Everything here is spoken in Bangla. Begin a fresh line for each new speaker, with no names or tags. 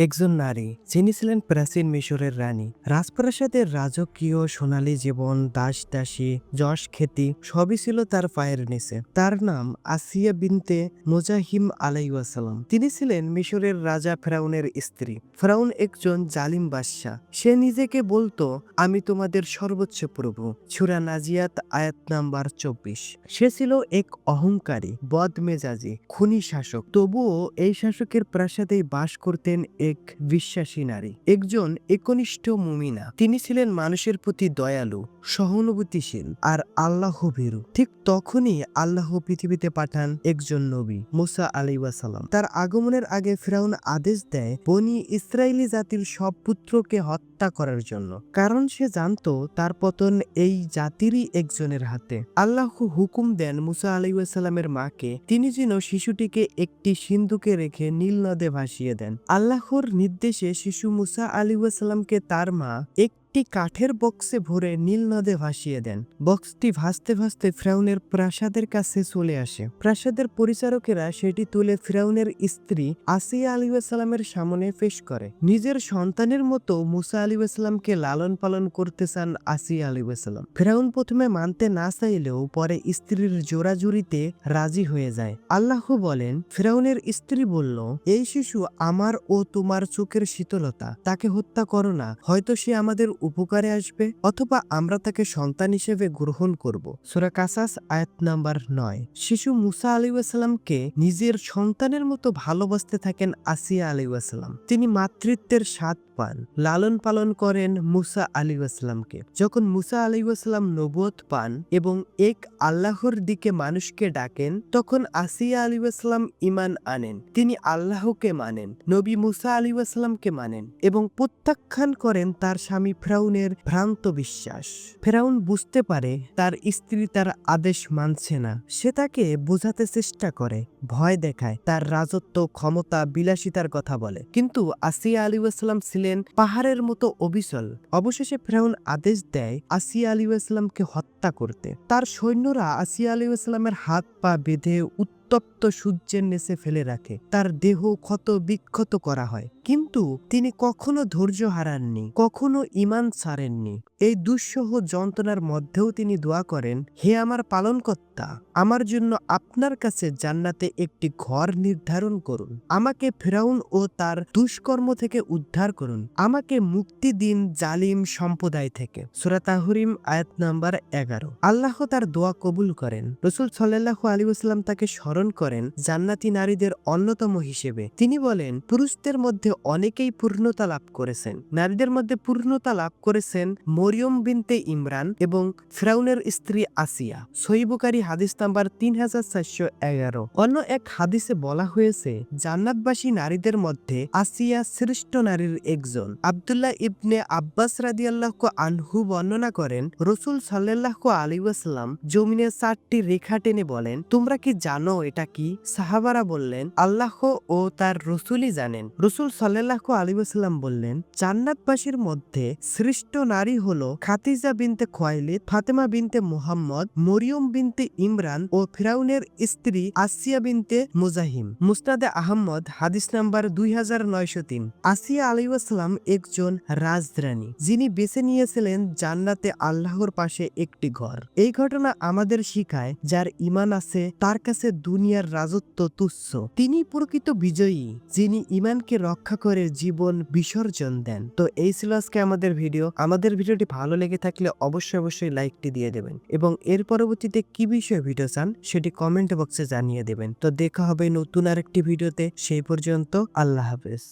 একজন নারী যিনি ছিলেন প্রাচীন মিশরের রানী। রাজপ্রাসাদের রাজকীয় সোনালী জীবন, দাস দাসী, যশ খ্যাতি সবই ছিল তার পায়ের নিচে। তার নাম আসিয়া বিনতে মুজাহিম আলাইহিসসালাম। তিনি ছিলেন মিশরের রাজা ফেরাউনের স্ত্রী। ফেরাউন একজন জালিম বাদশাহ। সে নিজেকে বলতো, আমি তোমাদের সর্বোচ্চ প্রভু। সূরা নাজিয়াত আয়াত নাম্বার 24। সে ছিল এক অহংকারী, বদমেজাজি, খুনি শাসক। তবুও এই শাসকের প্রাসাদেই বাস করতেন এক বিশ্বাসী নারী, একজন একনিষ্ঠ মুমিনা। তিনি ছিলেন মানুষের প্রতি দয়ালু, সহানুভূতিশীল আর আল্লাহ ভীরু। ঠিক তখনই আল্লাহ পৃথিবীতে পাঠান একজন নবী, মুসা আলাইহিসসালাম। তার আগমনের আগে ফিরআউন আদেশ দেয় বনি ইসরায়েলি জাতির সব পুত্রকে হত্যা করার জন্য, কারণ সে জানতো তার পতন এই জাতিরই একজনের হাতে। আল্লাহ হুকুম দেন মুসা আলাইহিসসালামের মাকে তিনি যেন শিশুটিকে একটি সিন্ধুকে রেখে নীল নদে ভাসিয়ে দেন। আল্লাহর নির্দেশে শিশু মুসা আলাইহিসসালামকে তার মা একটি কাঠের বক্সে ভরে নীল নদে ভাসিয়ে দেন। বক্সটি ভাসতে ভাসতে ফিরআউনের প্রাসাদের কাছে চলে আসে। প্রাসাদের পরিচারকেরা সেটি তুলে ফিরআউনের স্ত্রী আসিয়া আলাইহিসসালামের সামনে পেশ করে। নিজের সন্তানের মতো মুসা আলাইহিসসালামকে লালন পালন করতে চান আসিয়া আলাইহিসসালাম। ফিরআউন প্রথমে মানতে না চাইলেও পরে স্ত্রীর জোরাজুরিতে রাজি হয়ে যায়। আল্লাহ বলেন, ফিরআউনের স্ত্রী বলল, এই শিশু আমার ও তোমার চোখের শীতলতা, তাকে হত্যা করো না, হয়তো সে আমাদের উপকারে আসবে, অথবা আমরা তাকে সন্তান হিসেবে গ্রহণ করব। সূরা কাসাস আয়াত নাম্বার 9। শিশু মুসা আলাইহিসসালামকে নিজের সন্তানের মতো ভালোবাসতে থাকেন আসিয়া আলাইহিসসালাম। তিনি মাতৃত্বের স্বাদ পান, লালন পালন করেন মুসা আলাইহিসসালামকে। যখন মুসা আলাইহিসসালাম নবুয়ত পান এবং এক আল্লাহর দিকে মানুষকে ডাকেন, তখন আসিয়া আলাইহিসসালাম ঈমান আনেন। তিনি আল্লাহকে মানেন, নবী মুসা আলাইহিসসালামকে মানেন এবং প্রত্যাখ্যান করেন তার স্বামী ফিরআউনের ভ্রান্ত বিশ্বাস। ফিরআউন বুঝতে পারে তার স্ত্রী তার আদেশ মানছে না। সে তাকে বোঝাতে চেষ্টা করে, ভয় দেখায়, তার রাজত্ব, ক্ষমতা, বিলাসিতার কথা বলে। কিন্তু আসিয়া আলাইহিসসালাম ছিলেন পাহাড়ের মতো অবিচল। অবশেষে ফিরআউন আদেশ দেয় আসিয়া আলাইহিসসালামকে হত্যা করতে। তার সৈন্যরা আসিয়া আলাইহিসসালামের হাত পা বেঁধে উত্তপ্ত সূর্যের নিচে ফেলে রাখে। তার দেহ ক্ষত বিক্ষত করা হয়, কিন্তু তিনি কখনো ধৈর্য হারাননি, কখনো ঈমান ছাড়েননি। এই দুঃসহ যন্ত্রণার মধ্যেও তিনি দোয়া করেন, হে আমার পালনকর্তা, আমার জন্য আপনার কাছে জান্নাতে একটি ঘর নির্ধারণ করুন। আমাকে ফিরআউন ও তার দুষ্কর্ম থেকে উদ্ধার করুন। আমাকে মুক্তি দিন জালিম সম্প্রদায় থেকে। সূরা তাহরিম আয়াত নাম্বার 11। আল্লাহ তার দোয়া কবুল করেন। রাসূল সাল্লাল্লাহু আলাইহি ওয়াসাল্লাম তাকে স্মরণ করেন জান্নাতি নারীদের অন্যতম হিসেবে। তিনি বলেন, পুরুষদের মধ্যে অনেকেই পূর্ণতা লাভ করেছেন, নারীদের মধ্যে পূর্ণতা লাভ করেছেন মরিয়ম বিনতে ইমরান এবং ফিরআউনের স্ত্রী আসিয়া। সহিহ বুখারী হাদিস নাম্বার 3411। অন্য এক হাদিসে বলা হয়েছে, জান্নাতবাসী নারীদের মধ্যে আসিয়া শ্রেষ্ঠ নারীর একজন। আব্দুল্লাহ ইবনে আব্বাস রাদিয়াল্লাহু আনহু বর্ণনা করেন, রাসূল সাল্লাল্লাহু আলাইহি ওয়াসাল্লাম জমিনে 4টি রেখা টেনে বলেন, তোমরা কি জানো এটা কি? সাহাবারা বললেন, আল্লাহ ও তার রাসূলই জানেন। রাসূল সাল্লাল্লাহু আলাইহি ওয়াসাল্লাম বললেন, জান্নাতবাসীর মধ্যে শ্রেষ্ঠ নারী হলো খাদিজা বিনতে খুয়াইলিদ, ফাতেমা বিনতে মুহাম্মদ, মরিয়ম বিনতে ইমরান ও ফিরআউনের স্ত্রী আসিয়া বিনতে মুজাহিম। মুসনাদে আহমদ হাদিস নাম্বার 2903। আসিয়া আলাইহিস সালাম একজন রাজরানী, যিনি বেছে নিয়েছিলেন জান্নাতে আল্লাহর পাশে একটি ঘর। এই ঘটনা আমাদের শিখায়, যার ঈমান আছে তার কাছে দুনিয়ার রাজত্ব তুচ্ছ। তিনি প্রকৃত বিজয়ী, যিনি ঈমানকে রক্ষা করে জীবন বিসর্জন দেন। তো এই ছিল আজকে আমাদের ভিডিও। আমাদের ভিডিওটি ভালো লেগে থাকলে অবশ্যই লাইকটি দিয়ে দেবেন এবং এর পরবর্তীতে কি বিষয়ে ভিডিও চান সেটি কমেন্ট বক্সে জানিয়ে দেবেন। তো দেখা হবে নতুন আরেকটি ভিডিওতে। সেই পর্যন্ত আল্লাহ হাফেজ।